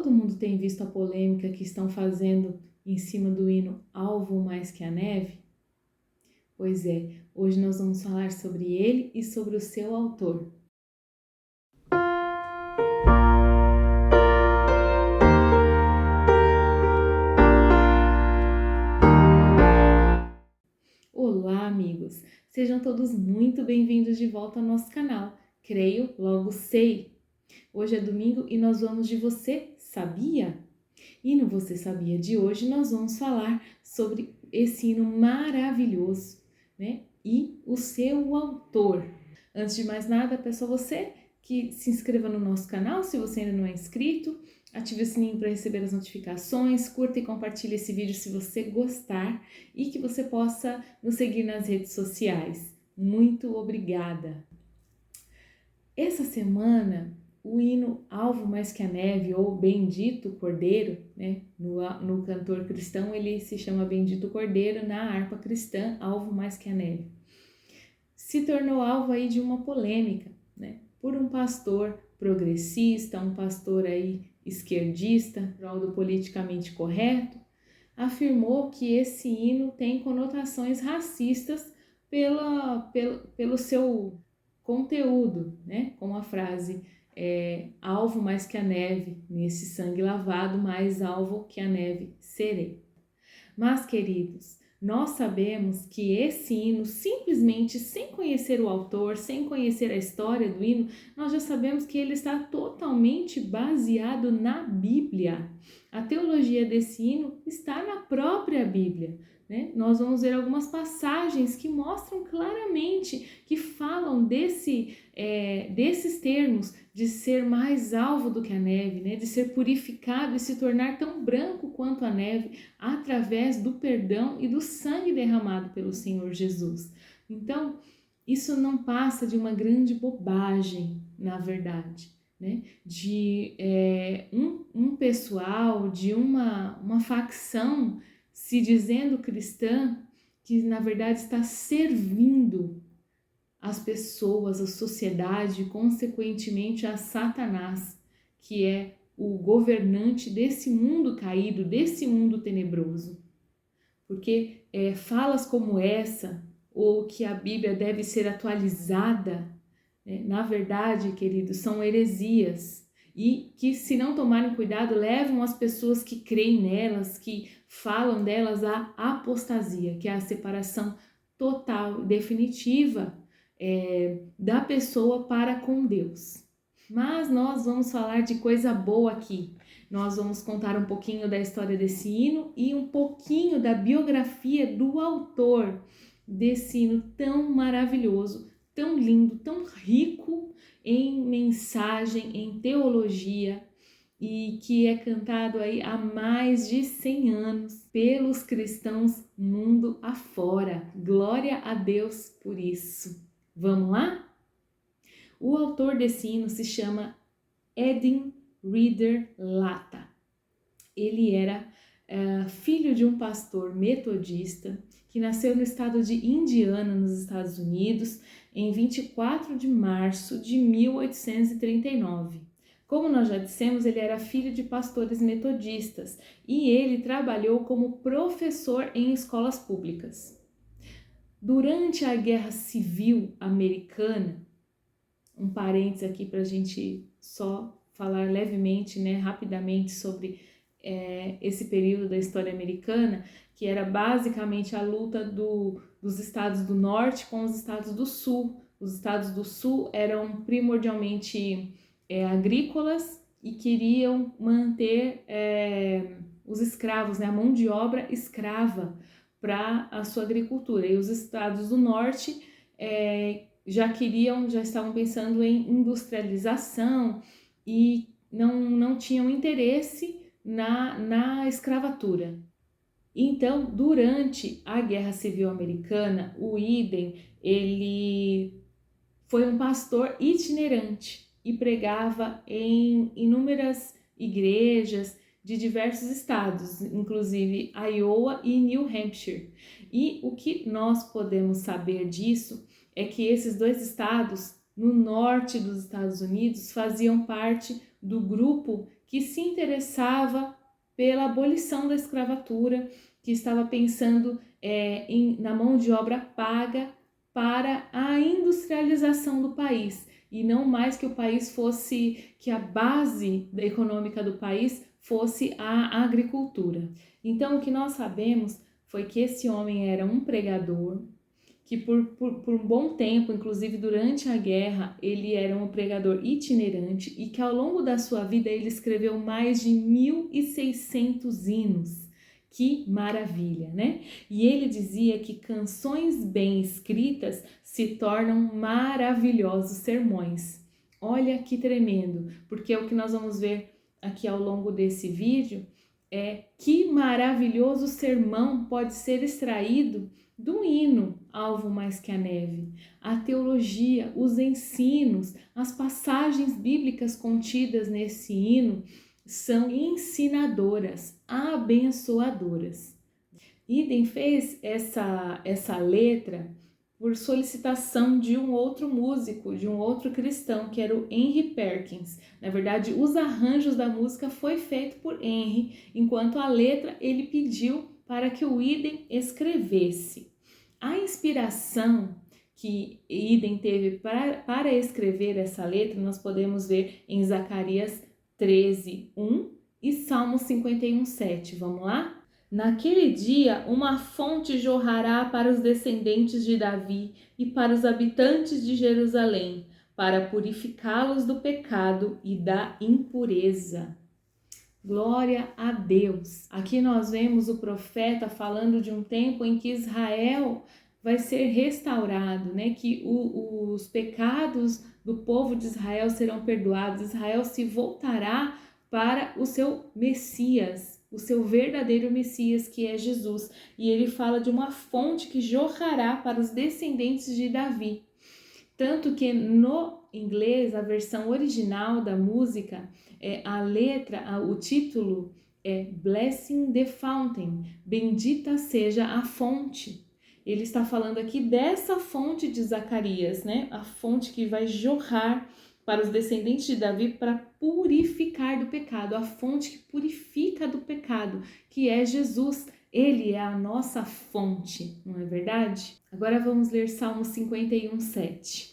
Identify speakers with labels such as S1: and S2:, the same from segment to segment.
S1: Todo mundo tem visto a polêmica que estão fazendo em cima do hino Alvo Mais Que a Neve? Pois é, hoje nós vamos falar sobre ele e sobre o seu autor. Olá, amigos! Sejam todos muito bem-vindos de volta ao nosso canal. Creio, logo sei. Hoje é domingo e nós vamos de Você Sabia? E no Você Sabia de hoje nós vamos falar sobre esse hino maravilhoso, né? E o seu autor. Antes de mais nada, peço a você que se inscreva no nosso canal, se você ainda não é inscrito, ative o sininho para receber as notificações, curta e compartilhe esse vídeo se você gostar e que você possa nos seguir nas redes sociais. Muito obrigada! Essa semana, o hino Alvo Mais Que a Neve, ou Bendito Cordeiro, né? No cantor cristão ele se chama Bendito Cordeiro, na harpa cristã, Alvo Mais Que a Neve. Se tornou alvo aí de uma polêmica, né? Por um pastor progressista, um pastor aí esquerdista, prol do politicamente correto, afirmou que esse hino tem conotações racistas pelo seu conteúdo, né? Com a frase alvo mais que a neve, nesse sangue lavado, mais alvo que a neve serei. Mas, queridos, nós sabemos que esse hino, simplesmente sem conhecer o autor, sem conhecer a história do hino, nós já sabemos que ele está totalmente baseado na Bíblia. A teologia desse hino está na própria Bíblia, né? Nós vamos ver algumas passagens que mostram claramente, que falam desses termos de ser mais alvo do que a neve, né? De ser purificado e se tornar tão branco quanto a neve através do perdão e do sangue derramado pelo Senhor Jesus. Então, isso não passa de uma grande bobagem, na verdade, né? De um pessoal, de uma facção se dizendo cristã, que na verdade está servindo as pessoas, a sociedade, consequentemente a Satanás, que é o governante desse mundo caído, desse mundo tenebroso. Porque falas como essa, ou que a Bíblia deve ser atualizada, na verdade, queridos, são heresias. E que, se não tomarem cuidado, levam as pessoas que creem nelas, que falam delas, à apostasia, que é a separação total, definitiva da pessoa para com Deus. Mas nós vamos falar de coisa boa aqui. Nós vamos contar um pouquinho da história desse hino e um pouquinho da biografia do autor desse hino tão maravilhoso, tão lindo, tão rico em mensagem, em teologia, e que é cantado aí há mais de 100 anos pelos cristãos mundo afora. Glória a Deus por isso. Vamos lá? O autor desse hino se chama Edwin Reader Lata. Ele era filho de um pastor metodista que nasceu no estado de Indiana, nos Estados Unidos, em 24 de março de 1839. Como nós já dissemos, ele era filho de pastores metodistas e ele trabalhou como professor em escolas públicas. Durante a Guerra Civil Americana, um parênteses aqui para a gente só falar levemente, né, rapidamente sobre esse período da história americana, que era basicamente a luta dos estados do norte com os estados do sul. Os estados do sul eram primordialmente agrícolas e queriam manter os escravos, né, a mão de obra escrava para a sua agricultura. E os estados do norte já estavam pensando em industrialização e não tinham interesse na escravatura. Então, durante a Guerra Civil Americana, o Eden, ele foi um pastor itinerante e pregava em inúmeras igrejas de diversos estados, inclusive Iowa e New Hampshire. E o que nós podemos saber disso é que esses dois estados no norte dos Estados Unidos faziam parte do grupo que se interessava pela abolição da escravatura, que estava pensando na mão de obra paga para a industrialização do país, e não mais que o país fosse, que a base econômica do país fosse a agricultura. Então, o que nós sabemos foi que esse homem era um pregador, que por um bom tempo, inclusive durante a guerra, ele era um pregador itinerante e que ao longo da sua vida ele escreveu mais de 1.600 hinos. Que maravilha, né? E ele dizia que canções bem escritas se tornam maravilhosos sermões. Olha que tremendo, porque o que nós vamos ver aqui ao longo desse vídeo é que maravilhoso sermão pode ser extraído do hino Alvo Mais Que a Neve. A teologia, os ensinos, as passagens bíblicas contidas nesse hino são ensinadoras, abençoadoras. Idem fez essa letra por solicitação de um outro músico, de um outro cristão, que era o Henry Perkins. Na verdade, os arranjos da música foi feito por Henry, enquanto a letra ele pediu para que o Idem escrevesse. A inspiração que Idem teve para escrever essa letra, nós podemos ver em Zacarias 13:1 e Salmo 51:7. Vamos lá? Naquele dia, uma fonte jorrará para os descendentes de Davi e para os habitantes de Jerusalém, para purificá-los do pecado e da impureza. Glória a Deus! Aqui nós vemos o profeta falando de um tempo em que Israel vai ser restaurado, né? Que os pecados do povo de Israel serão perdoados. Israel se voltará para o seu Messias, o seu verdadeiro Messias, que é Jesus. E ele fala de uma fonte que jorrará para os descendentes de Davi. Tanto que no inglês, a versão original da música, a letra, o título é Blessing the Fountain, bendita seja a fonte. Ele está falando aqui dessa fonte de Zacarias, né? A fonte que vai jorrar para os descendentes de Davi para purificar do pecado, a fonte que purifica do pecado, que é Jesus. Ele é a nossa fonte, não é verdade? Agora vamos ler Salmo 51:7.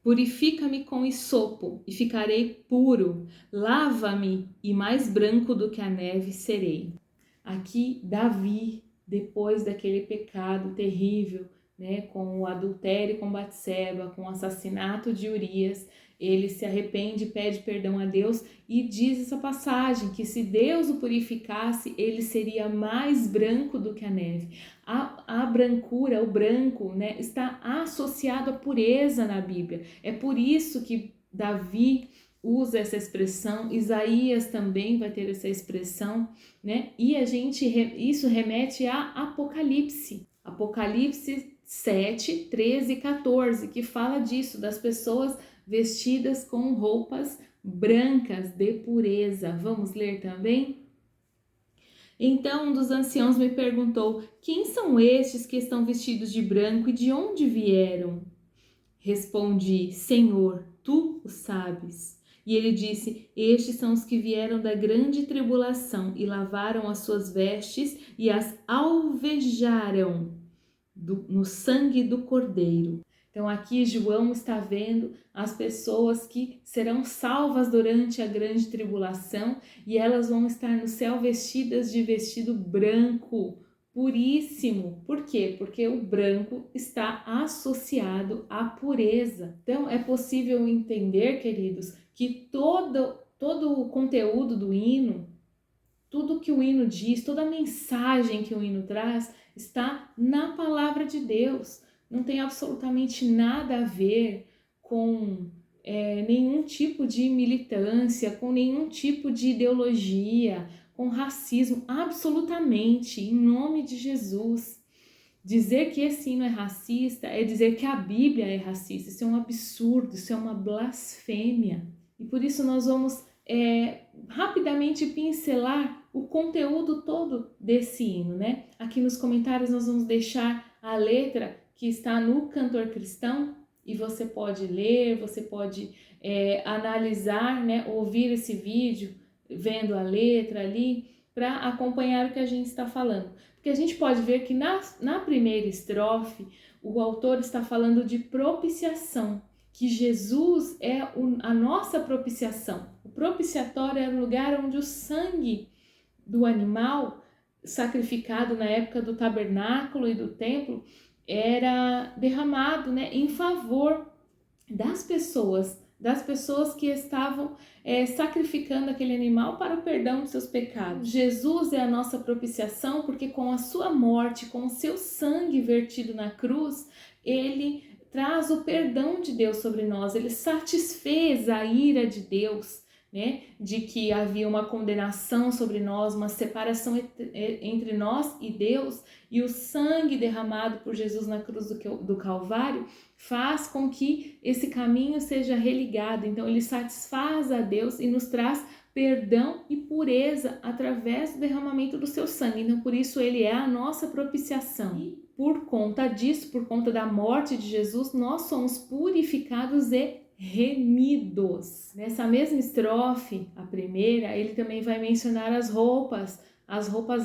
S1: Purifica-me com hisopo e ficarei puro, lava-me e mais branco do que a neve serei. Aqui Davi, depois daquele pecado terrível, né, com o adultério com Batseba, com o assassinato de Urias, ele se arrepende, pede perdão a Deus e diz essa passagem, que se Deus o purificasse, ele seria mais branco do que a neve. A brancura, o branco, né, está associado à pureza na Bíblia. É por isso que Davi usa essa expressão, Isaías também vai ter essa expressão, né? E isso remete a Apocalipse. Apocalipse 7, 13 e 14, que fala disso, das pessoas vestidas com roupas brancas de pureza. Vamos ler também? Então um dos anciãos me perguntou: quem são estes que estão vestidos de branco e de onde vieram? Respondi: Senhor, tu o sabes. E ele disse: estes são os que vieram da grande tribulação e lavaram as suas vestes e as alvejaram no sangue do Cordeiro. Então aqui João está vendo as pessoas que serão salvas durante a grande tribulação e elas vão estar no céu vestidas de vestido branco, puríssimo. Por quê? Porque o branco está associado à pureza. Então é possível entender, queridos, que todo o conteúdo do hino, tudo que o hino diz, toda a mensagem que o hino traz, está na palavra de Deus. Não tem absolutamente nada a ver com nenhum tipo de militância, com nenhum tipo de ideologia, com racismo, absolutamente, em nome de Jesus. Dizer que esse hino é racista é dizer que a Bíblia é racista. Isso é um absurdo, isso é uma blasfêmia. E por isso nós vamos rapidamente pincelar o conteúdo todo desse hino, né? Aqui nos comentários nós vamos deixar a letra que está no Cantor Cristão, e você pode ler, você pode analisar, né, ouvir esse vídeo, vendo a letra ali, para acompanhar o que a gente está falando. Porque a gente pode ver que na primeira estrofe, o autor está falando de propiciação, que Jesus é a nossa propiciação. O propiciatório é o lugar onde o sangue do animal sacrificado na época do tabernáculo e do templo era derramado, né, em favor das pessoas que estavam sacrificando aquele animal para o perdão dos seus pecados. Jesus é a nossa propiciação porque com a sua morte, com o seu sangue vertido na cruz, ele traz o perdão de Deus sobre nós, ele satisfez a ira de Deus, né, de que havia uma condenação sobre nós, uma separação entre nós e Deus, e o sangue derramado por Jesus na cruz do Calvário faz com que esse caminho seja religado. Então ele satisfaz a Deus e nos traz perdão e pureza através do derramamento do seu sangue. Então por isso ele é a nossa propiciação. E por conta disso, por conta da morte de Jesus, nós somos purificados e remidos. Nessa mesma estrofe, a primeira, ele também vai mencionar as roupas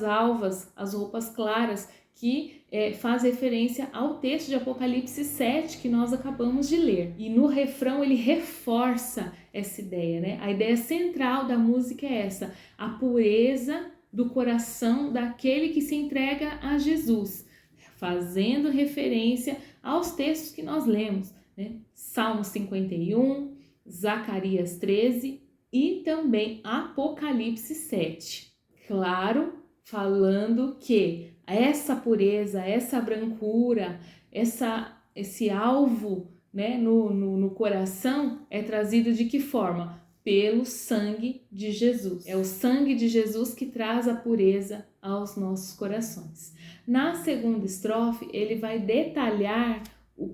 S1: alvas, as roupas claras, que faz referência ao texto de Apocalipse 7 que nós acabamos de ler. E no refrão ele reforça essa ideia, né? A ideia central da música é essa, a pureza do coração daquele que se entrega a Jesus, fazendo referência aos textos que nós lemos, né? Salmo 51, Zacarias 13 e também Apocalipse 7. Claro, falando que essa pureza, essa brancura, esse alvo, né, no coração é trazido de que forma? Pelo sangue de Jesus. É o sangue de Jesus que traz a pureza aos nossos corações. Na segunda estrofe, ele vai detalhar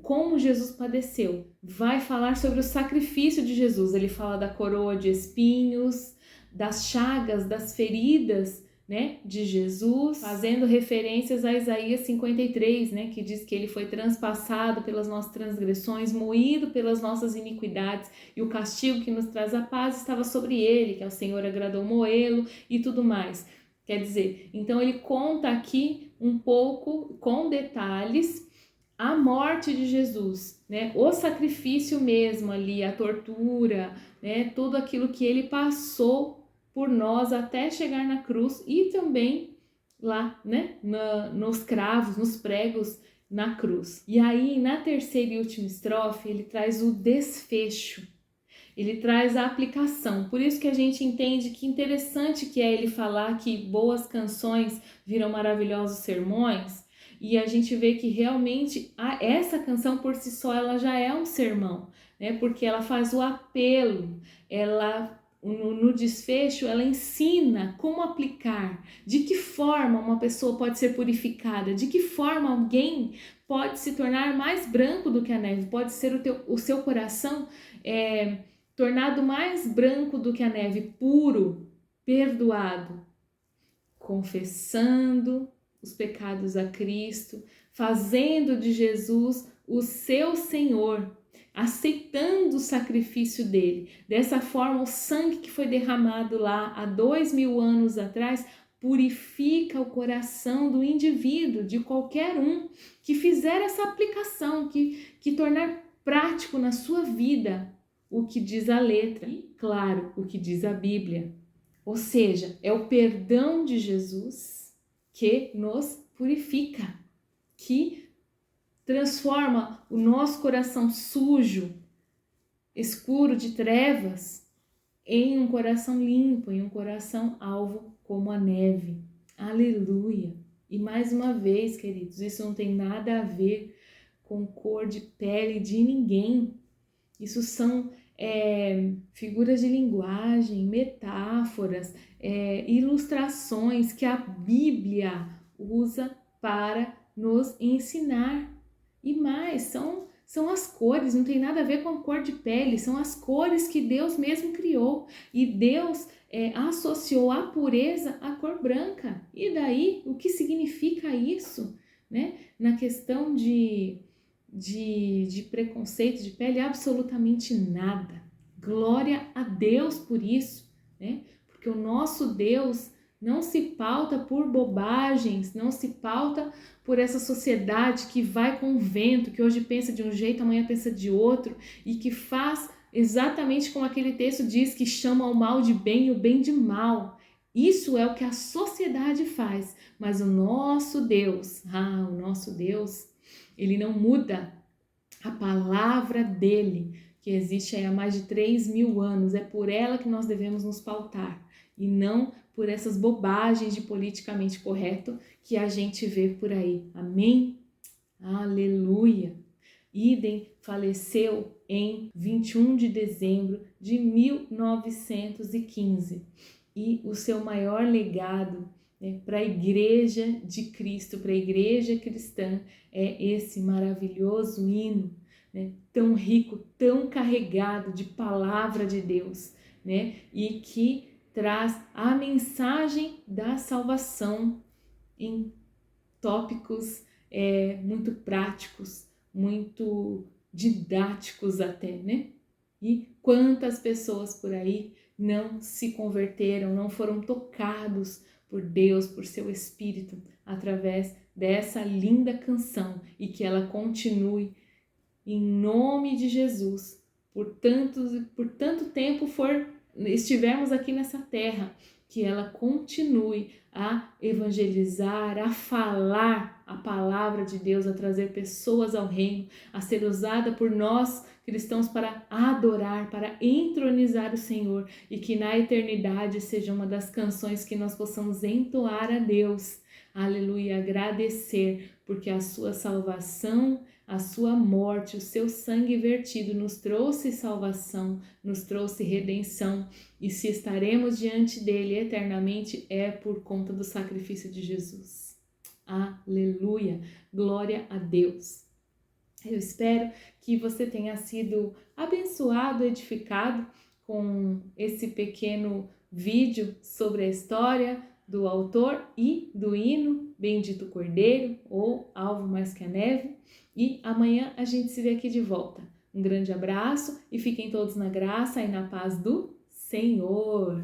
S1: como Jesus padeceu. Vai falar sobre o sacrifício de Jesus. Ele fala da coroa de espinhos, das chagas, das feridas, né, de Jesus, fazendo referências a Isaías 53, né, que diz que ele foi transpassado pelas nossas transgressões, moído pelas nossas iniquidades, e o castigo que nos traz a paz estava sobre ele, que ao Senhor agradou moê-lo e tudo mais. Quer dizer, então ele conta aqui um pouco, com detalhes, a morte de Jesus, né, o sacrifício mesmo ali, a tortura, né, tudo aquilo que ele passou por nós até chegar na cruz e também lá, né, nos cravos, nos pregos na cruz. E aí, na terceira e última estrofe, ele traz o desfecho, ele traz a aplicação. Por isso que a gente entende que interessante que é ele falar que boas canções viram maravilhosos sermões, e a gente vê que realmente essa canção por si só ela já é um sermão, né, porque ela faz o apelo, ela no desfecho, ela ensina como aplicar, de que forma uma pessoa pode ser purificada, de que forma alguém pode se tornar mais branco do que a neve, pode ser o seu coração tornado mais branco do que a neve, puro, perdoado, confessando os pecados a Cristo, fazendo de Jesus o seu Senhor, aceitando o sacrifício dele. Dessa forma, o sangue que foi derramado lá há 2000 anos atrás purifica o coração do indivíduo, de qualquer um que fizer essa aplicação, que tornar prático na sua vida o que diz a letra e, claro, o que diz a Bíblia. Ou seja, é o perdão de Jesus que nos purifica, que transforma o nosso coração sujo, escuro de trevas, em um coração limpo, em um coração alvo como a neve. Aleluia! E mais uma vez, queridos, isso não tem nada a ver com cor de pele de ninguém. Isso são figuras de linguagem, metáforas, ilustrações que a Bíblia usa para nos ensinar. E mais, são as cores, não tem nada a ver com a cor de pele, são as cores que Deus mesmo criou. E Deus associou a pureza à cor branca. E daí, o que significa isso, né? Na questão de preconceito de pele, absolutamente nada. Glória a Deus por isso, né? Porque o nosso Deus não se pauta por bobagens, não se pauta por essa sociedade que vai com o vento, que hoje pensa de um jeito, amanhã pensa de outro, e que faz exatamente como aquele texto diz, que chama o mal de bem e o bem de mal. Isso é o que a sociedade faz, mas o nosso Deus, ele não muda. A palavra dele, que existe há mais de 3.000 anos, é por ela que nós devemos nos pautar e não por essas bobagens de politicamente correto que a gente vê por aí. Amém? Aleluia! Idem faleceu em 21 de dezembro de 1915 e o seu maior legado, né, para a Igreja de Cristo, para a Igreja cristã, é esse maravilhoso hino, né, tão rico, tão carregado de palavra de Deus, né, e que traz a mensagem da salvação em tópicos muito práticos, muito didáticos até, né? E quantas pessoas por aí não se converteram, não foram tocados por Deus, por seu Espírito, através dessa linda canção, e que ela continue em nome de Jesus, por tanto tempo estivermos aqui nessa terra, que ela continue a evangelizar, a falar a palavra de Deus, a trazer pessoas ao reino, a ser usada por nós cristãos para adorar, para entronizar o Senhor, e que na eternidade seja uma das canções que nós possamos entoar a Deus. Aleluia, agradecer, porque a sua salvação, a sua morte, o seu sangue vertido nos trouxe salvação, nos trouxe redenção, e se estaremos diante dele eternamente é por conta do sacrifício de Jesus. Aleluia, glória a Deus. Eu espero que você tenha sido abençoado, edificado com esse pequeno vídeo sobre a história do autor e do hino Bendito Cordeiro, ou Alvo Mais Que a Neve, e amanhã a gente se vê aqui de volta. Um grande abraço e fiquem todos na graça e na paz do Senhor.